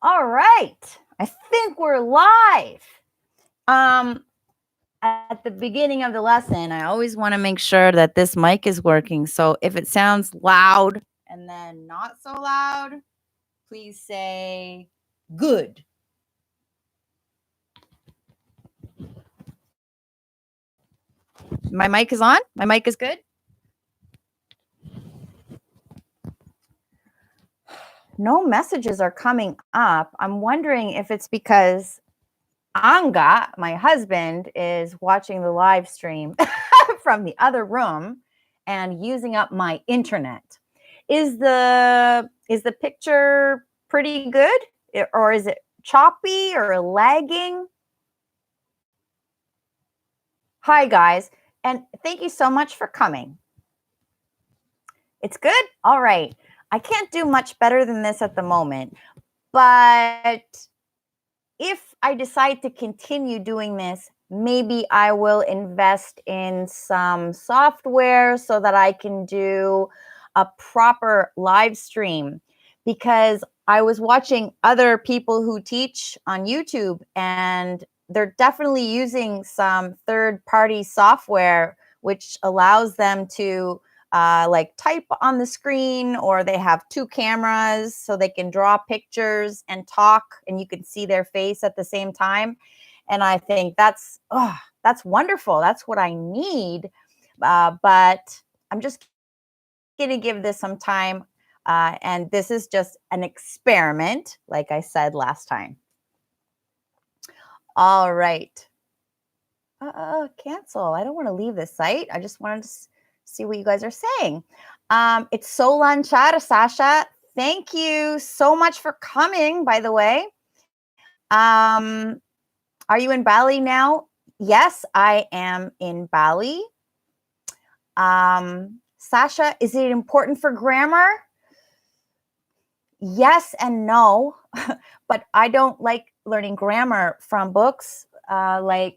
All right. I think we're live. At the beginning of the lesson, I always want to make sure that this mic is working. So if it sounds loud and then not so loud, please say good. My mic is on. My mic is good. No messages are coming up. I'm wondering if it's because Anga, my husband, is watching the live stream from the other room and using up my internet. Is the picture pretty good, or is it choppy or lagging? Hi guys, and thank you so much for coming. It's good? All right. I can't do much better than this at the moment, but if I decide to continue doing this, maybe I will invest in some software so that I can do a proper live stream, because I was watching other people who teach on YouTube and they're definitely using some third-party software which allows them to like type on the screen, or they have two cameras so they can draw pictures and talk and you can see their face at the same time. And I think that's wonderful. That's what I need. But I'm just going to give this some time. And this is just an experiment, like I said last time. All right. Cancel. I don't want to leave this site. I just wanted to see what you guys are saying. It's Solan Chad, Sasha. Thank you so much for coming, by the way. Are you in Bali now? Yes, I am in Bali. Sasha, is it important for grammar? Yes and no, but I don't like learning grammar from books. Where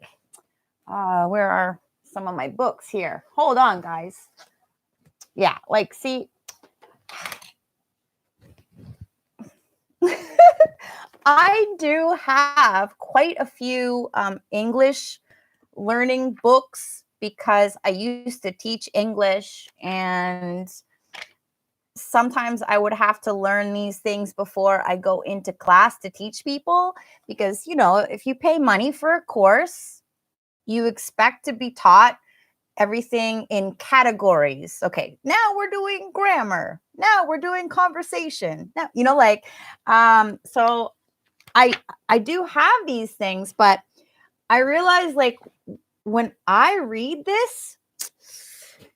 are some of my books here? Hold on, guys. Yeah, like, see, I do have quite a few English learning books because I used to teach English, and sometimes I would have to learn these things before I go into class to teach people, because, you know, if you pay money for a course, you expect to be taught everything in categories. Okay, now we're doing grammar. Now we're doing conversation. Now, you know, like, so I do have these things, but I realize, like, when I read this,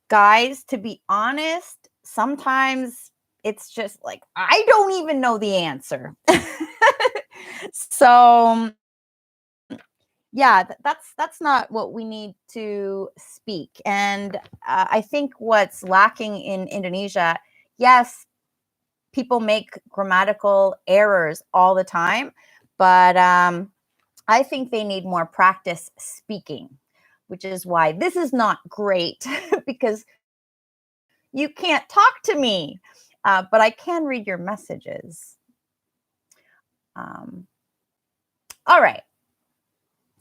guys, to be honest, sometimes it's just like, I don't even know the answer. So yeah, that's not what we need to speak. And I think what's lacking in Indonesia, yes, people make grammatical errors all the time, but I think they need more practice speaking, which is why this is not great because you can't talk to me, but I can read your messages. All right.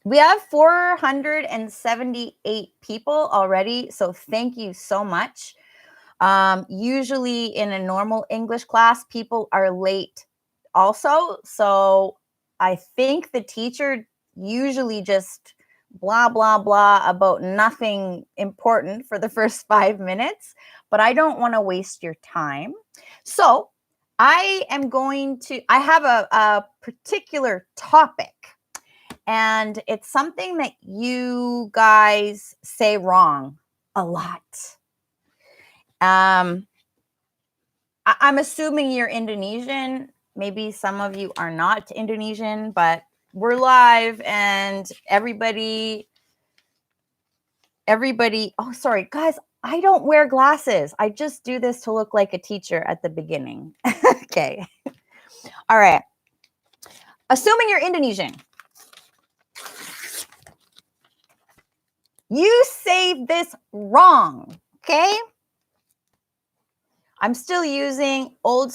We have 478 people already, so thank you so much. Usually in a normal English class, people are late also. So I think the teacher usually just blah, blah, blah about nothing important for the first 5 minutes, but I don't want to waste your time. So I have a particular topic, and it's something that you guys say wrong a lot. I'm assuming you're Indonesian. Maybe some of you are not Indonesian, but we're live and everybody, oh, sorry, guys, I don't wear glasses. I just do this to look like a teacher at the beginning. Okay. All right. Assuming you're Indonesian, you say this wrong, okay? I'm still using old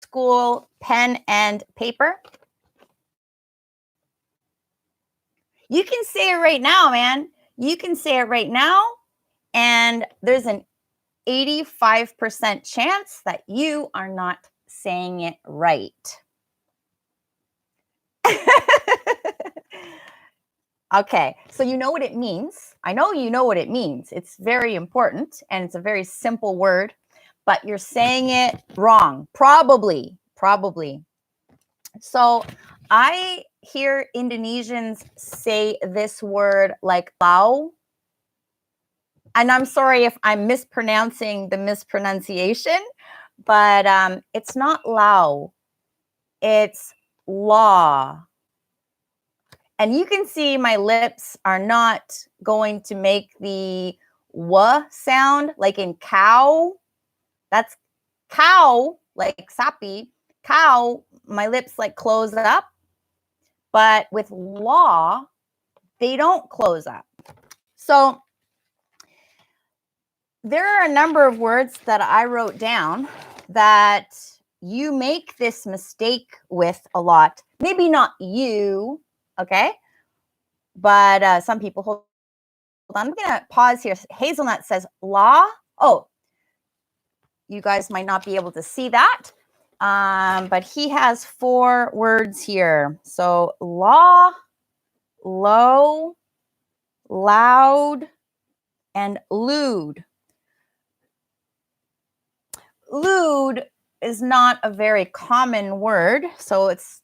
school pen and paper? You can say it right now, man. You can say it right now, and there's an 85% chance that you are not saying it right. Okay, so you know what it means. I know you know what it means. It's very important, and it's a very simple word, but you're saying it wrong. Probably. So I hear Indonesians say this word like lau. And I'm sorry if I'm mispronouncing the mispronunciation, but it's not lau. It's law. And you can see my lips are not going to make the w sound like in cow. That's cow, like sapi. Cow, my lips like close up. But with law, they don't close up. So there are a number of words that I wrote down that you make this mistake with a lot. Maybe not you, okay? But some people, hold on, I'm going to pause here. Hazelnut says law. Oh, you guys might not be able to see that. But he has 4 words here. So law, low, loud, and lewd. Lewd is not a very common word, so it's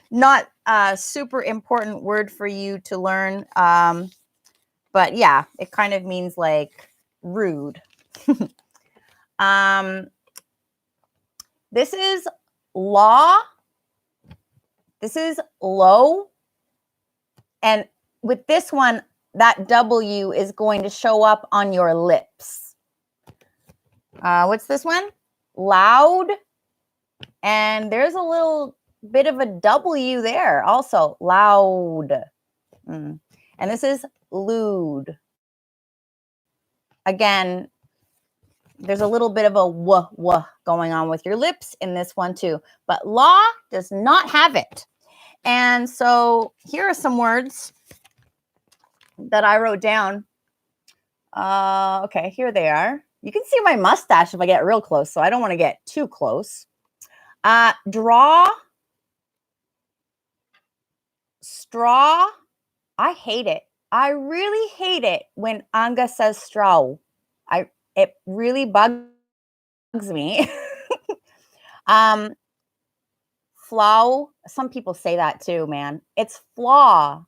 not a super important word for you to learn. But yeah, it kind of means like rude. This is law. This is low. And with this one, that W is going to show up on your lips. What's this one? Loud. And there's a little bit of a W there also. Loud. And this is lewd. Again, there's a little bit of a w going on with your lips in this one too. But law does not have it. And so here are some words that I wrote down. Okay, here they are. You can see my mustache if I get real close, so I don't want to get too close. Draw, straw. I hate it. I really hate it when Anga says straw. It really bugs me. Flow. Some people say that too, man. It's flaw.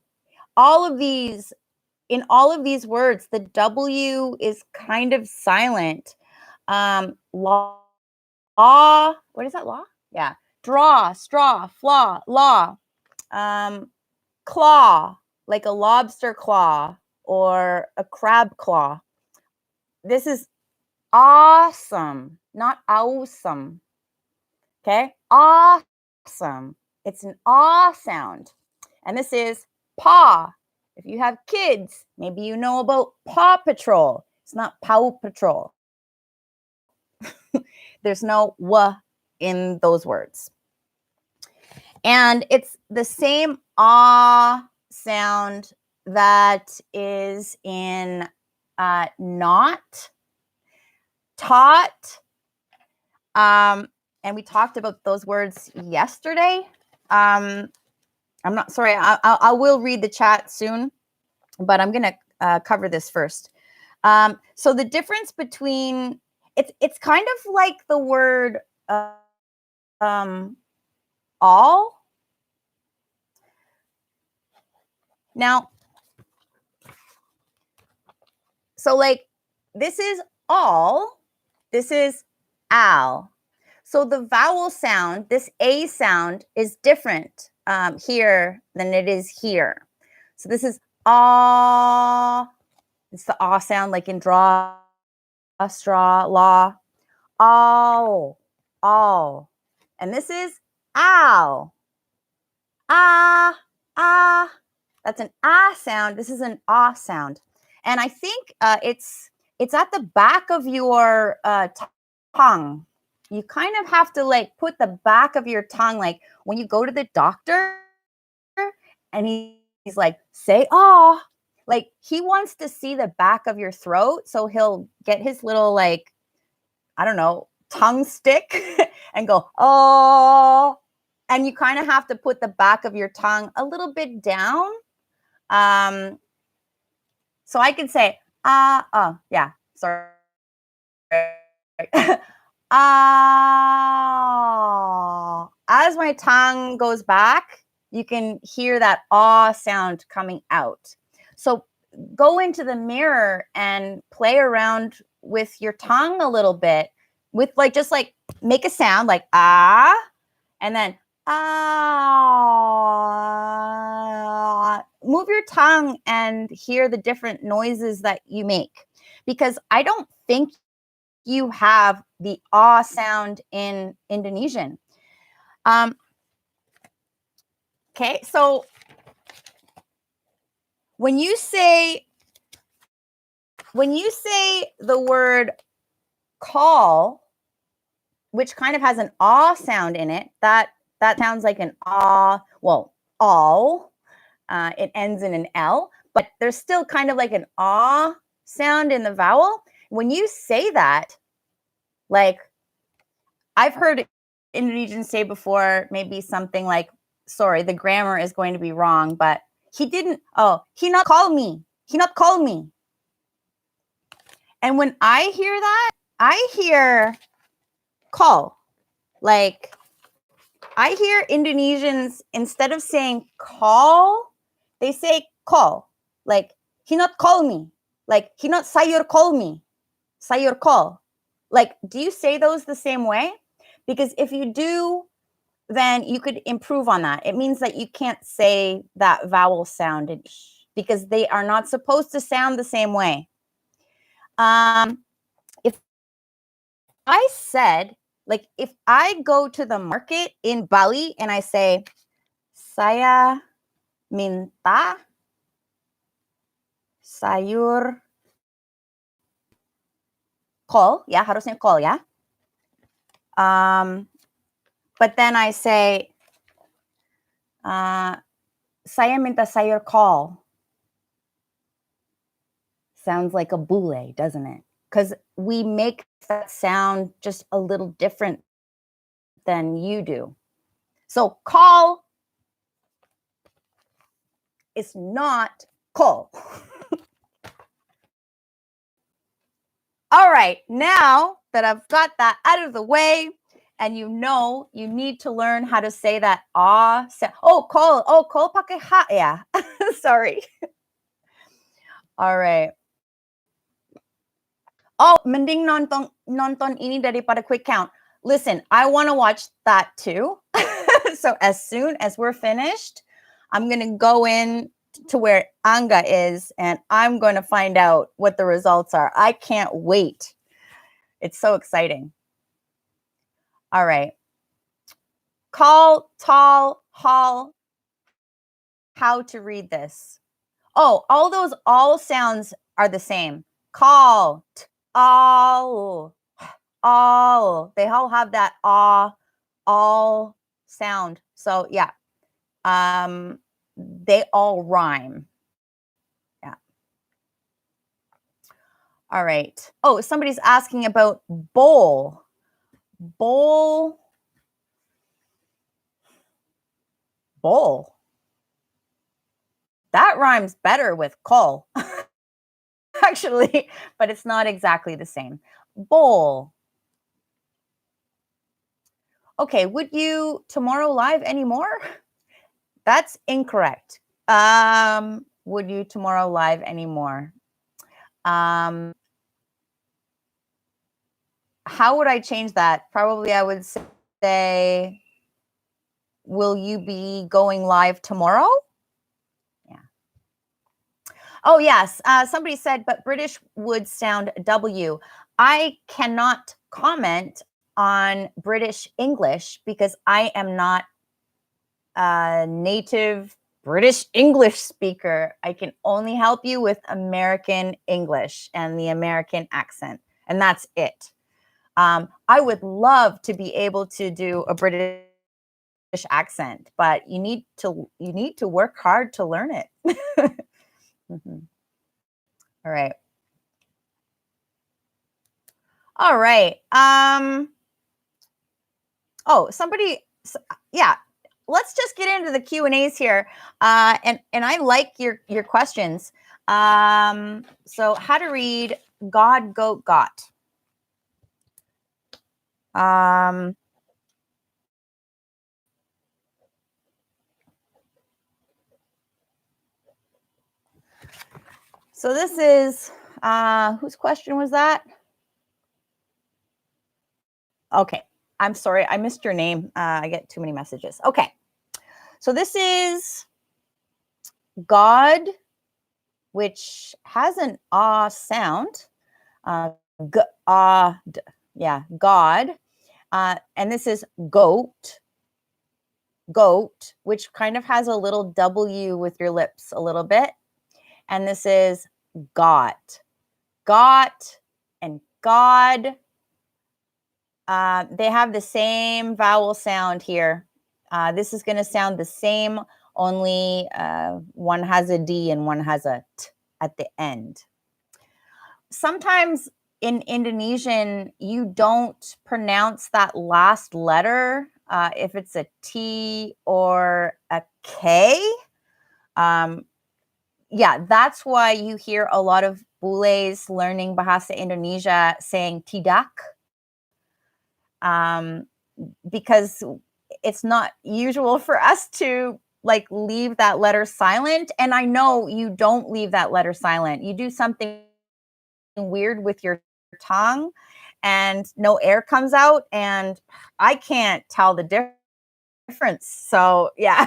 In all of these words, the W is kind of silent. Law. What is that? Law? Yeah. Draw, straw, flaw, law. Claw, like a lobster claw or a crab claw. This is awesome, not awesome. Okay? Awesome. It's an aw sound. And this is paw. If you have kids, maybe you know about Paw Patrol. It's not Paw Patrol. There's no w in those words. And it's the same ah sound that is in not, taught. And we talked about those words yesterday. I'm not sorry. I will read the chat soon, but I'm going to cover this first. So the difference between it's kind of like the word all. Now, so like this is all, this is al. So the vowel sound, this A sound is different here than it is here. So this is ah. It's the ah sound like in draw, straw, law. All. And this is ow. Ah. That's an ah sound. This is an ah sound. And I think it's at the back of your tongue. you kind of have to like put the back of your tongue, like when you go to the doctor and he's like, say ah. Like he wants to see the back of your throat. So he'll get his little, like, I don't know, tongue stick and go, oh. And you kind of have to put the back of your tongue a little bit down. So I can say, yeah, sorry. Ah. As my tongue goes back, you can hear that ah sound coming out. So go into the mirror and play around with your tongue a little bit, with like, just like make a sound like ah, and then ah. Move your tongue and hear the different noises that you make, because I don't think you have the ah sound in Indonesian. Okay, so when you say the word call, which kind of has an ah sound in it, that sounds like an ah. Well, all. It ends in an L, but there's still kind of like an ah sound in the vowel. When you say that, like I've heard Indonesians say before, maybe something like, sorry, the grammar is going to be wrong, but he not call me. He not call me. And when I hear that, I hear call. Like I hear Indonesians, instead of saying call, they say call. Like he not call me. Like he not sayur call me. Sayur call. Like, do you say those the same way? Because if you do, then you could improve on that. It means that you can't say that vowel sound because they are not supposed to sound the same way. If I said, like, if I go to the market in Bali and I say, saya minta sayur kol, ya, harusnya kol, ya. But then I say, saya minta sayur kol. Sounds like a bule, doesn't it? Because we make that sound just a little different than you do. So call is not call. All right, now that I've got that out of the way, and you know you need to learn how to say that ah sound. Call pakai ha ya. Sorry. All right. Oh, mending nonton ini daripada quick count. Listen, I want to watch that too. So as soon as we're finished, I'm going to go in to where Anga is, and I'm going to find out what the results are. I can't wait. It's so exciting. All right. Call, tall, hall. How to read this? Oh, all those all sounds are the same. Call, all. They all have that all sound. So yeah, they all rhyme. Yeah. All right. Oh, somebody's asking about bowl. Bowl. That rhymes better with call, actually, but it's not exactly the same. Bowl. Okay, would you tomorrow live anymore? That's incorrect. Would you tomorrow live anymore? How would I change that? Probably I would say, will you be going live tomorrow? Yeah. Oh, yes. Somebody said, but British would sound W. I cannot comment on British English because I am not a native British English speaker. I can only help you with American English and the American accent, and that's it. I would love to be able to do a British accent, but you need to work hard to learn it. Mhm. All right. All right. Oh, yeah. Let's just get into the Q&As here. And I like your questions. So how to read God, goat, got. So this is, whose question was that? Okay. I'm sorry. I missed your name. I get too many messages. Okay. So this is God, which has an ah sound. Yeah, God. And this is goat, which kind of has a little W with your lips a little bit. And this is got, and God. They have the same vowel sound here. This is going to sound the same, only one has a D and one has a T at the end. Sometimes in Indonesian, you don't pronounce that last letter if it's a T or a K. Yeah, that's why you hear a lot of bules learning Bahasa Indonesia saying tidak. Because it's not usual for us to like leave that letter silent. And I know you don't leave that letter silent. You do something weird with your tongue and no air comes out, and I can't tell the difference. So yeah.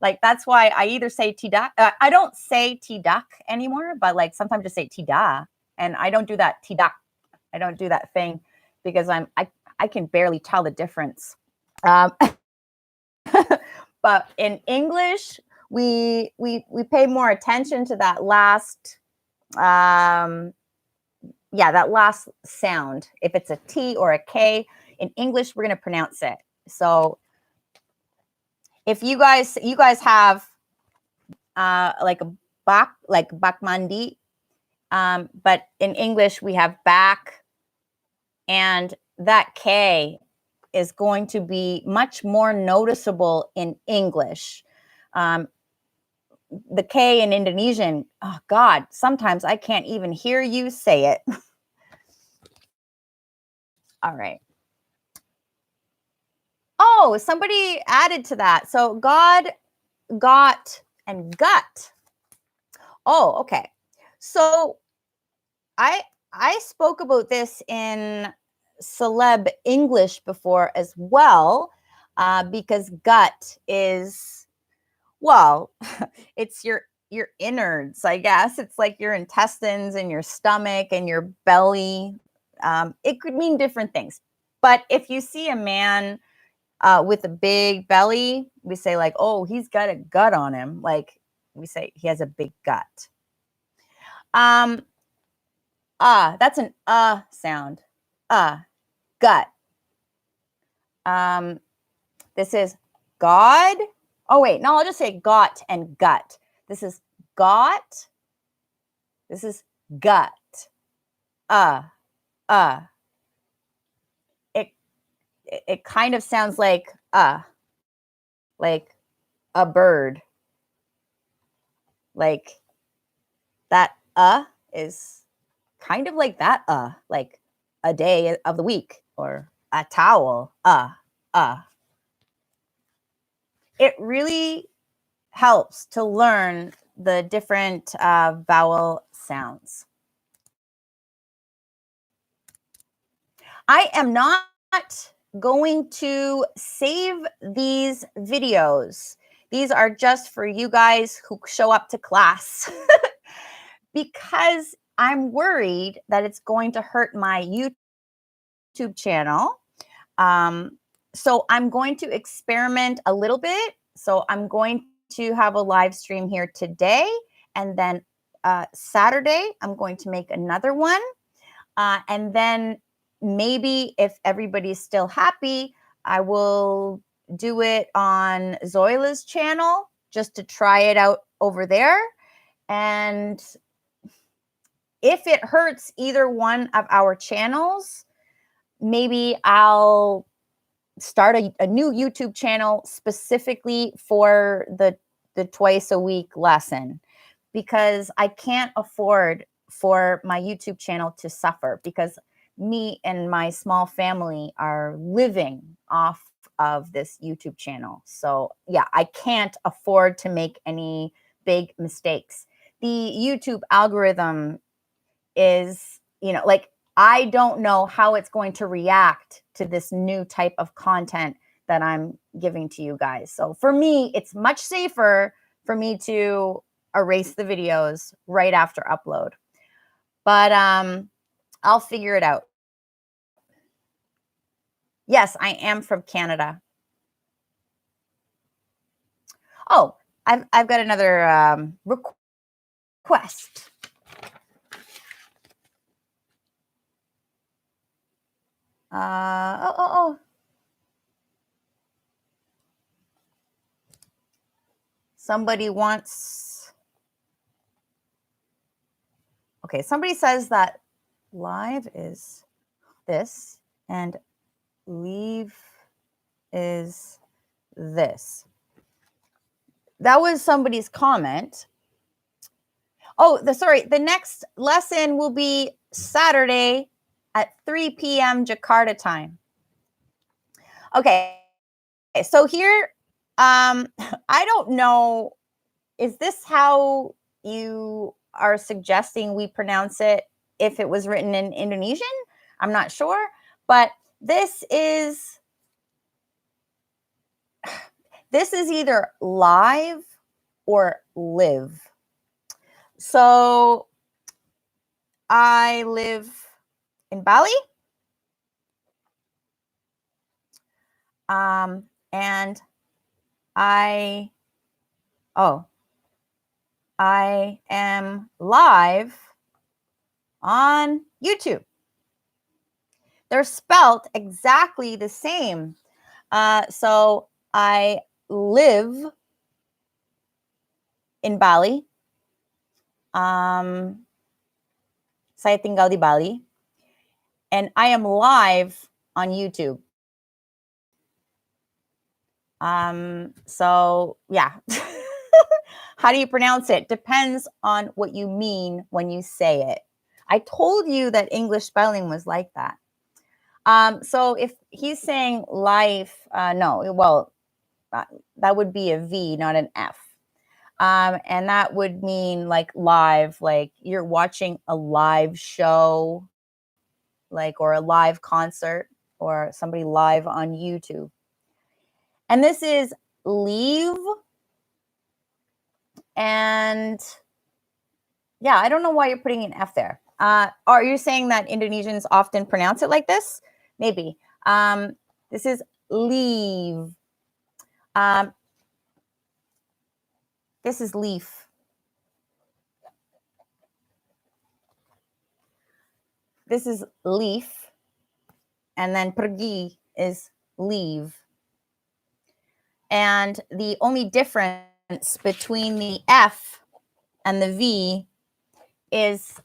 Like that's why I either say tidak. I don't say tidak anymore, but like sometimes just say tida, and I don't do that tidak. I don't do that thing because I can barely tell the difference. But in English, we pay more attention to that last, that last sound. If it's a T or a K in English, we're going to pronounce it. So if you guys have like a bak, like bak mandi, but in English we have back, and that K is going to be much more noticeable in English. The K in Indonesian, oh God, sometimes I can't even hear you say it. All right. Oh, somebody added to that. So God, got, and gut. Oh, okay. So I spoke about this in celeb English before as well, because gut is, well, it's your innards, I guess. It's like your intestines and your stomach and your belly. It could mean different things. But if you see a man with a big belly, we say like, oh, he's got a gut on him. Like we say he has a big gut. That's an sound. Gut. This is God. Oh wait, no, I'll just say got and gut. This is got. This is gut. It kind of sounds like a bird. Like that is kind of like that like a day of the week, or a towel. It really helps to learn the different vowel sounds. I am not going to save these videos. These are just for you guys who show up to class because I'm worried that it's going to hurt my YouTube channel. So I'm going to experiment a little bit. So I'm going to have a live stream here today, and then Saturday I'm going to make another one, and then maybe if everybody's still happy, I will do it on Zoila's channel just to try it out over there. And if it hurts either one of our channels, maybe I'll start a new YouTube channel specifically for the twice a week lesson, because I can't afford for my YouTube channel to suffer, because me and my small family are living off of this YouTube channel. So yeah, I can't afford to make any big mistakes. The YouTube algorithm is, like, I don't know how it's going to react to this new type of content that I'm giving to you guys. So for me, it's much safer for me to erase the videos right after upload. But I'll figure it out. Yes, I am from Canada. Oh, I've got another request. Oh. Somebody wants. Okay, somebody says that live is this and leave is this. That was somebody's comment. Oh, sorry. The next lesson will be Saturday at 3 p.m. Jakarta time. Okay. So here, I don't know. Is this how you are suggesting we pronounce it if it was written in Indonesian? I'm not sure. But this is either live or live. So I live in Bali. And I am live on YouTube. They're spelt exactly the same. So I live in Bali. Saya tinggal di Bali. And I am live on YouTube. So yeah. How do you pronounce it? Depends on what you mean when you say it. I told you that English spelling was like that. So if he's saying life, no, well, that would be a V, not an F. And that would mean like live, like you're watching a live show, like, or a live concert, or somebody live on YouTube. And this is leave. And yeah, I don't know why you're putting an F there. Are you saying that Indonesians often pronounce it like this? Maybe. This is leave. This is leaf. This is leaf. And then pergi is leave. And the only difference between the F and the V is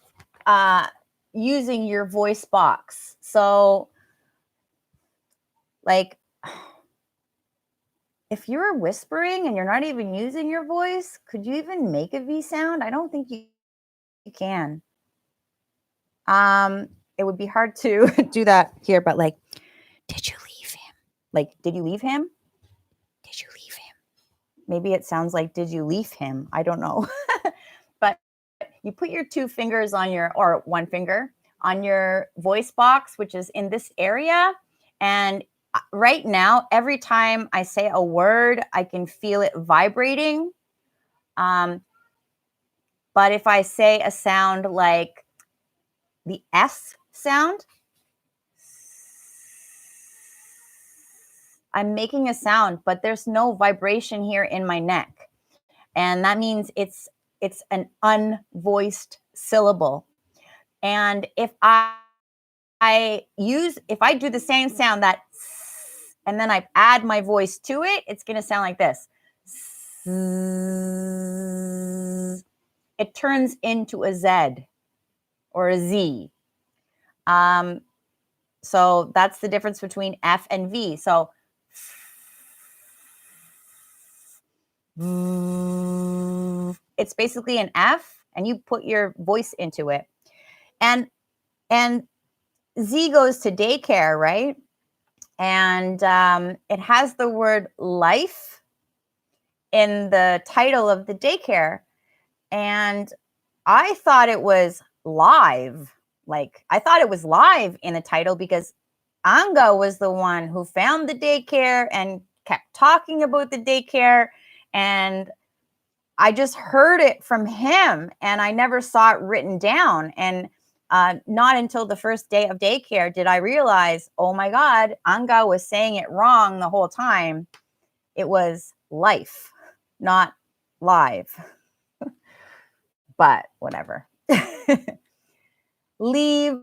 using your voice box. So, like, if you're whispering and you're not even using your voice, could you even make a V sound? I don't think you can. It would be hard to do that here, but like, did you leave him? Like, did you leave him? Did you leave him? Maybe it sounds like, did you leave him? I don't know. But you put your two fingers on your, or one finger on your voice box, which is in this area. And right now, every time I say a word, I can feel it vibrating. But if I say a sound like the S sound, I'm making a sound, but there's no vibration here in my neck. And that means it's an unvoiced syllable. And if I if I do the same sound, that, and then I add my voice to it, it's going to sound like this. It turns into a Z or a Z. So that's the difference between F and V. So it's basically an F, and you put your voice into it. And Z goes to daycare, right? And it has the word life in the title of the daycare. And I thought it was live. Like, I thought it was live in the title because Anga was the one who found the daycare and kept talking about the daycare. And I just heard it from him, and I never saw it written down. And not until the first day of daycare did I realize, oh my God, Anga was saying it wrong the whole time. It was life, not live. But whatever. Leave,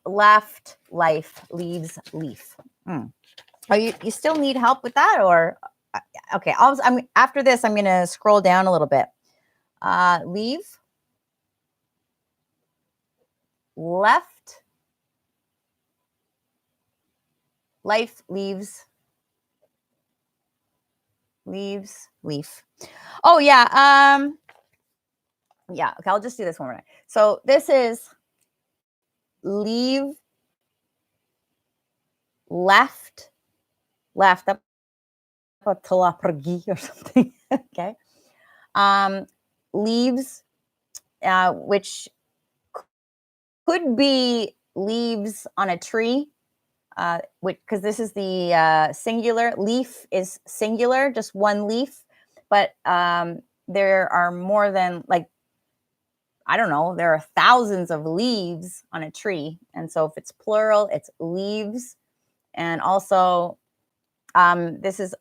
left, life, leaves, leaf. Oh, you still need help with that, or okay? After this, I'm going to scroll down a little bit. Leave, left, life, leaves, leaves, leaf. Oh yeah. Yeah. Okay, I'll just do this one more time. So this is leave, left, up or something. Okay. Leaves, which could be leaves on a tree, because this is the singular. Leaf is singular, just one leaf. But there are more than, like, I don't know, there are thousands of leaves on a tree. And so if it's plural, it's leaves. And also, this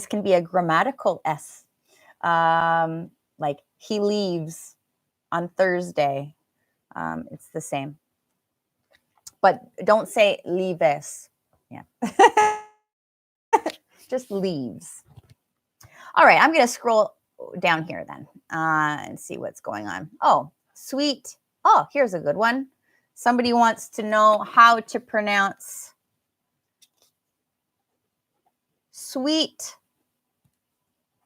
can be a grammatical S. Like, he leaves on Thursday. It's the same. But don't say leaves. Yeah. Just leaves. All right, I'm going to scroll down here then and see what's going on. Oh, sweet. Oh, here's a good one. Somebody wants to know how to pronounce sweet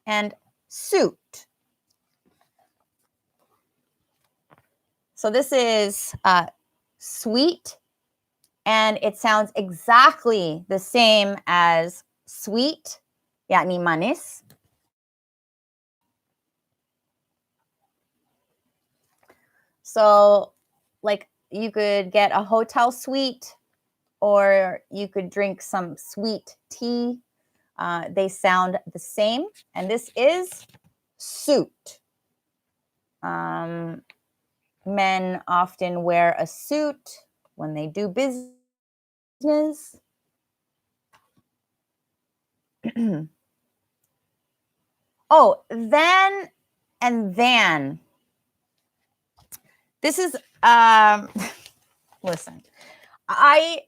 and suit. So this is sweet, and it sounds exactly the same as sweet, yani manis. So, like, you could get a hotel suite, or you could drink some sweet tea. They sound the same. And this is suit. Men often wear a suit when they do business. Oh, then and than. This is listen. I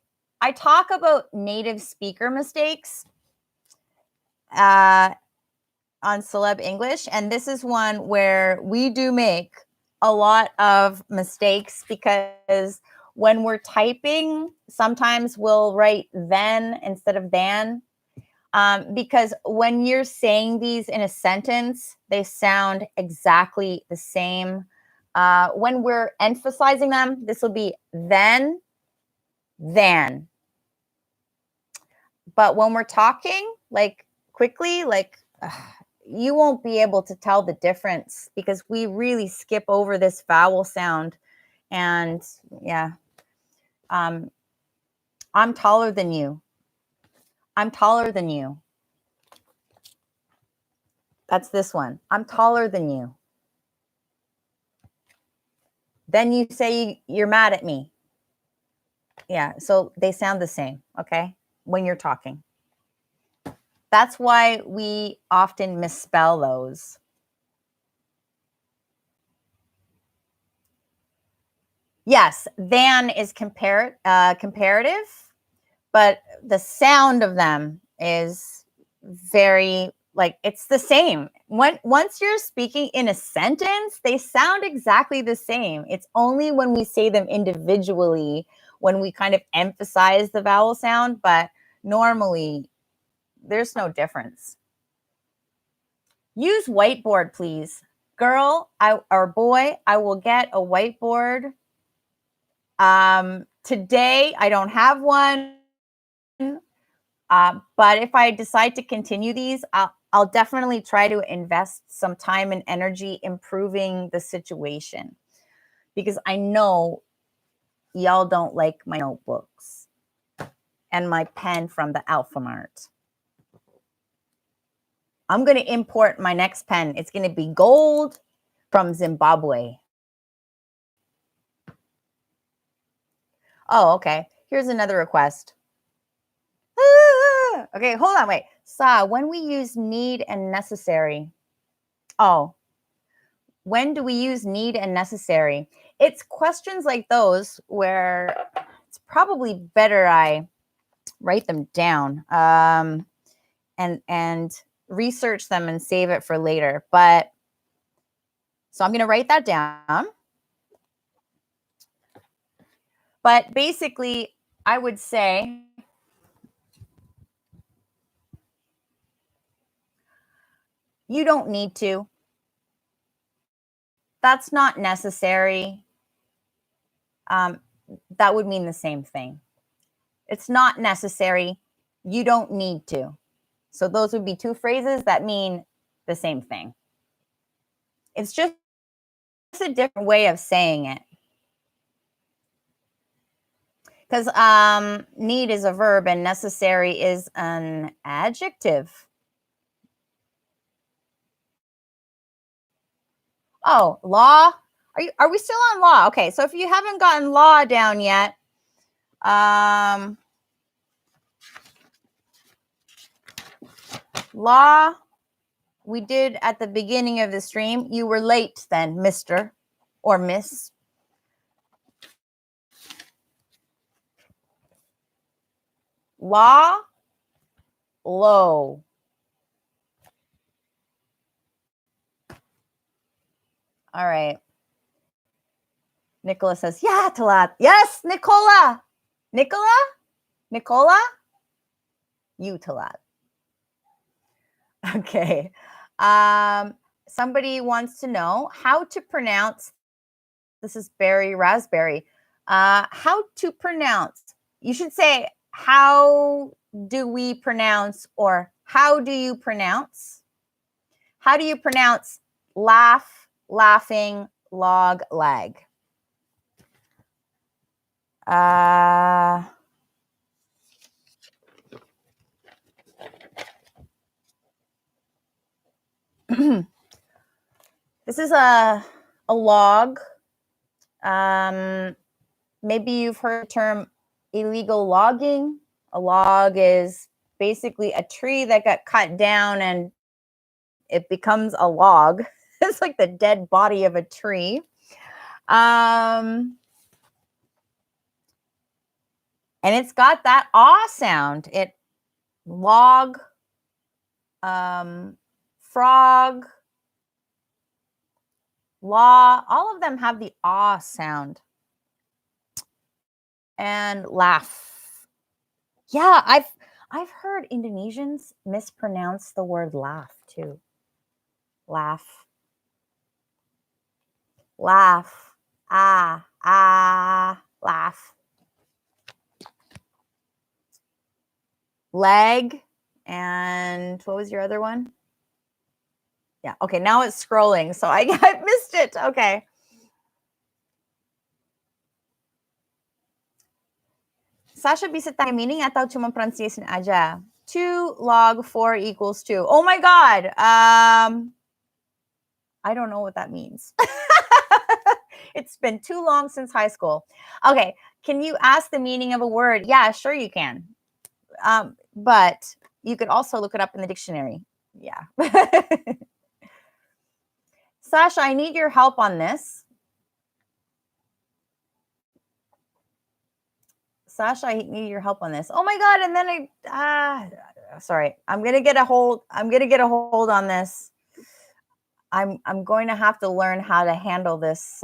talk about native speaker mistakes on Celeb English, and this is one where we do make a lot of mistakes, because when we're typing, sometimes we'll write then instead of than, because when you're saying these in a sentence, they sound exactly the same. When we're emphasizing them, this will be then, than. But when we're talking, like, quickly, like, you won't be able to tell the difference, because we really skip over this vowel sound. And yeah, I'm taller than you. I'm taller than you. That's this one. I'm taller than you. Then you say you're mad at me. Yeah, so they sound the same, okay, when you're talking. That's why we often misspell those. Yes, than is comparative, but the sound of them is very, like, it's the same. Once you're speaking in a sentence, they sound exactly the same. It's only when we say them individually when we kind of emphasize the vowel sound, but normally there's no difference. Use whiteboard, please. Girl, or boy, I will get a whiteboard. Today I don't have one. But if I decide to continue these, I'll definitely try to invest some time and energy improving the situation, because I know y'all don't like my notebooks and my pen from the Alphamart. I'm going to import my next pen. It's going to be gold from Zimbabwe. Oh, okay. Here's another request. Okay, hold on, wait. Sa, when we use need and necessary. Oh, when do we use need and necessary? It's questions like those where it's probably better I write them down and research them and save it for later. But so I'm going to write that down. But basically, I would say you don't need to. That's not necessary. That would mean the same thing. It's not necessary. You don't need to. So those would be two phrases that mean the same thing. It's just a different way of saying it. Because need is a verb and necessary is an adjective. Oh, law. Are we still on law? Okay, so if you haven't gotten law down yet, law we did at the beginning of the stream. You were late then, Mr. or Miss. Law, low. All right. Nicola says, yeah, Talat. Yes, Nicola. Nicola? You, Talat. Okay. Somebody wants to know how to pronounce, this is berry raspberry. How to pronounce. You should say, how do we pronounce, or how do you pronounce? How do you pronounce laugh, laughing, log, lag? This is a log. Maybe you've heard the term illegal logging. A log is basically a tree that got cut down and it becomes a log. It's like the dead body of a tree. And it's got that ah sound. It log, frog, law, all of them have the ah sound. And laugh. Yeah, I've heard Indonesians mispronounce the word laugh too. Laugh. Laugh. Laugh. Leg. And what was your other one? Yeah, okay, now it's scrolling, so I missed it. Okay. Sasha, bisa tayo meaning atau cuma pronunciation aja? 2 log 4 equals 2. Oh my God. I don't know what that means. It's been too long since high school. Okay, can you ask the meaning of a word? Yeah, sure you can. But you could also look it up in the dictionary. Yeah. Sasha, I need your help on this. Sasha, I need your help on this. Oh my God. And then sorry, I'm going to get a hold on this. I'm going to have to learn how to handle this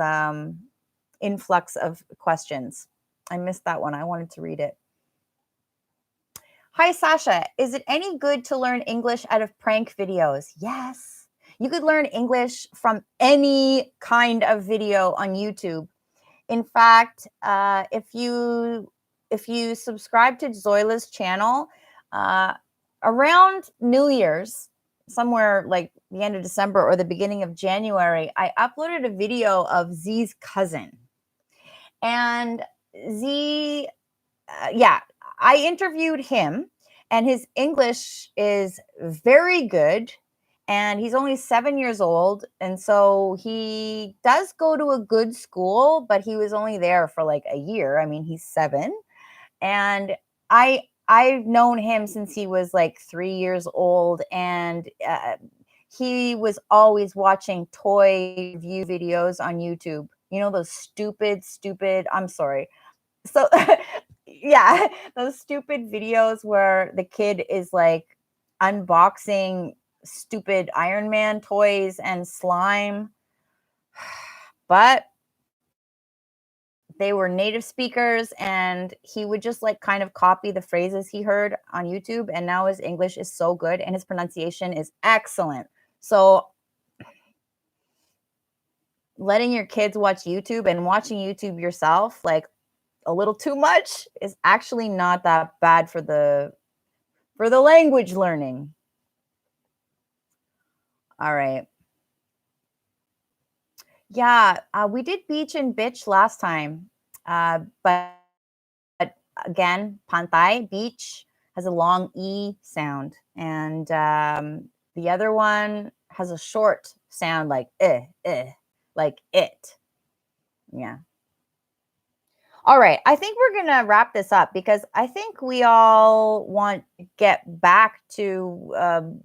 influx of questions. I missed that one. I wanted to read it. Hi, Sasha. Is it any good to learn English out of prank videos? Yes. You could learn English from any kind of video on YouTube. In fact, if you subscribe to Zoila's channel, around New Year's, somewhere like the end of December or the beginning of January, I uploaded a video of Z's cousin. And Z, I interviewed him, and his English is very good. And he's only 7 years old. And so he does go to a good school, but he was only there for like a year. I mean, he's 7. And I've known him since he was like 3 years old. And he was always watching toy review videos on YouTube. You know, those stupid, I'm sorry. So yeah, those stupid videos where the kid is like unboxing stupid Iron Man toys and slime. But they were native speakers, and he would just like kind of copy the phrases he heard on YouTube. And now his English is so good and his pronunciation is excellent. So letting your kids watch YouTube and watching YouTube yourself, like a little too much, is actually not that bad for the language learning. All right. Yeah, we did beach and bitch last time. But again, pantay, beach, has a long E sound. And the other one has a short sound like like it. Yeah. All right. I think we're going to wrap this up because I think we all want to get back to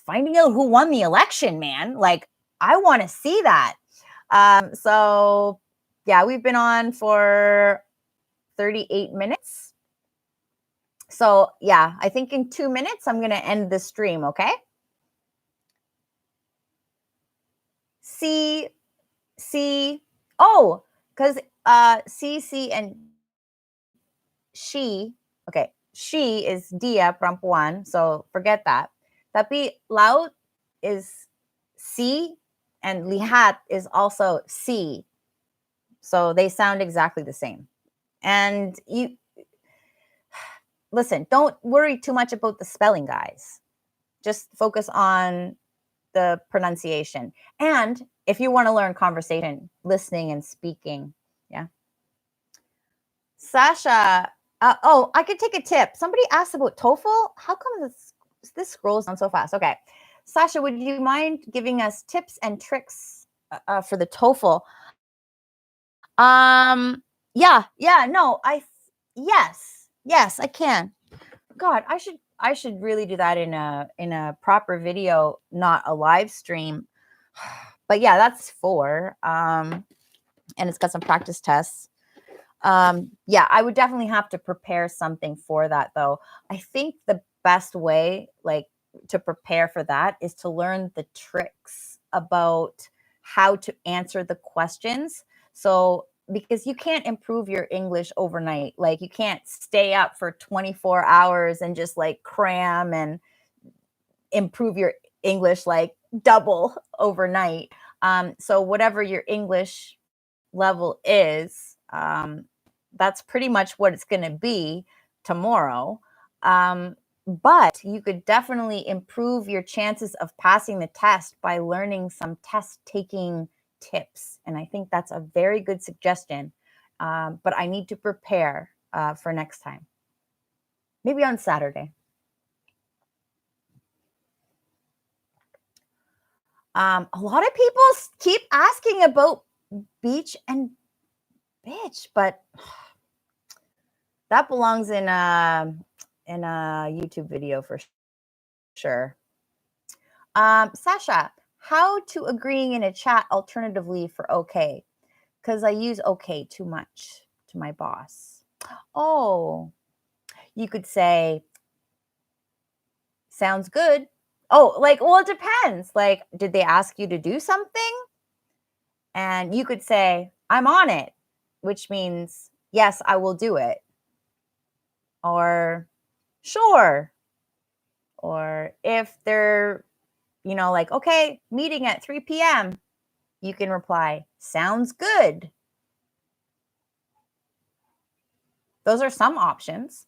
finding out who won the election, man. Like, I want to see that. So, yeah, we've been on for 38 minutes. So, yeah, I think in 2 minutes, I'm going to end the stream, okay? Oh, because C, and she, okay, she is dia perempuan, so forget that. Tapi laut is C, and lihat is also C. So they sound exactly the same. And you listen, don't worry too much about the spelling, guys. Just focus on the pronunciation. And if you want to learn conversation, listening and speaking, yeah. Sasha, I could take a tip. Somebody asked about TOEFL. How come this scrolls down so fast? Okay. Sasha, would you mind giving us tips and tricks for the TOEFL? Yes, I can. God, I should really do that in a proper video, not a live stream. But yeah, that's 4. And it's got some practice tests. Yeah, I would definitely have to prepare something for that though. I think the best way like to prepare for that is to learn the tricks about how to answer the questions. So because you can't improve your English overnight. Like you can't stay up for 24 hours and just like cram and improve your English like double overnight. So whatever your English level is, that's pretty much what it's going to be tomorrow. But you could definitely improve your chances of passing the test by learning some test taking tips. And I think that's a very good suggestion. But I need to prepare for next time. Maybe on Saturday. A lot of people keep asking about beach and bitch, but that belongs in a YouTube video for sure. Sasha, how to agreeing in a chat alternatively for okay? Because I use okay too much to my boss. Oh, you could say, sounds good. Oh, like, well, it depends. Like, did they ask you to do something? And you could say, I'm on it, which means, yes, I will do it. Or, sure. Or if they're, like, okay, meeting at 3 p.m., you can reply, sounds good. Those are some options.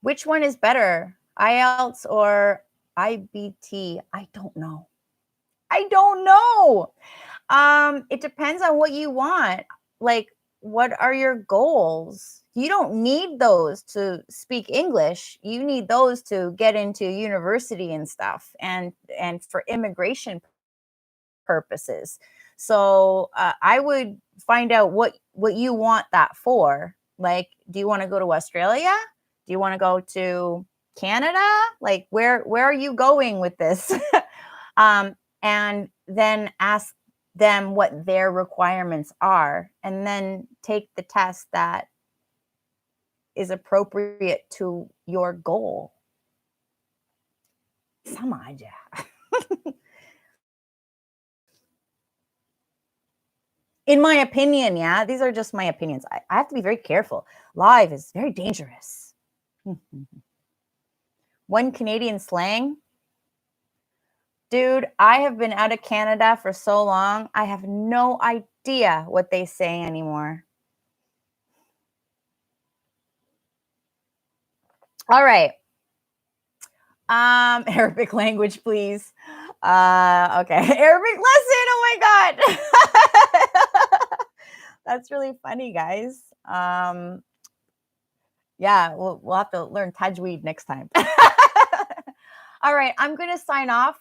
Which one is better, IELTS or IBT? I don't know. I don't know. It depends on what you want. Like, what are your goals? You don't need those to speak English. You need those to get into university and stuff, and for immigration purposes. So I would find out what you want that for. Like, do you want to go to Australia? Do you want to go to Canada? Like, where are you going with this? And then ask them what their requirements are, and then take the test that is appropriate to your goal. Sama aja. In my opinion, yeah, these are just my opinions. I have to be very careful. Live is very dangerous. One Canadian slang. Dude, I have been out of Canada for so long, I have no idea what they say anymore. All right. Arabic language, please. Okay. Arabic lesson. Oh my God. That's really funny, guys. Yeah, we'll have to learn tajweed next time. All right, I'm going to sign off.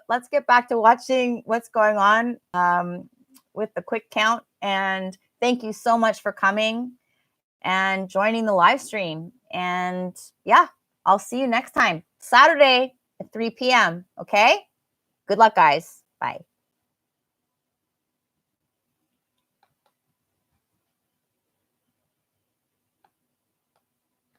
Let's get back to watching what's going on with the quick count. And thank you so much for coming and joining the live stream. And yeah, I'll see you next time, Saturday at 3 p.m. Okay? Good luck, guys. Bye.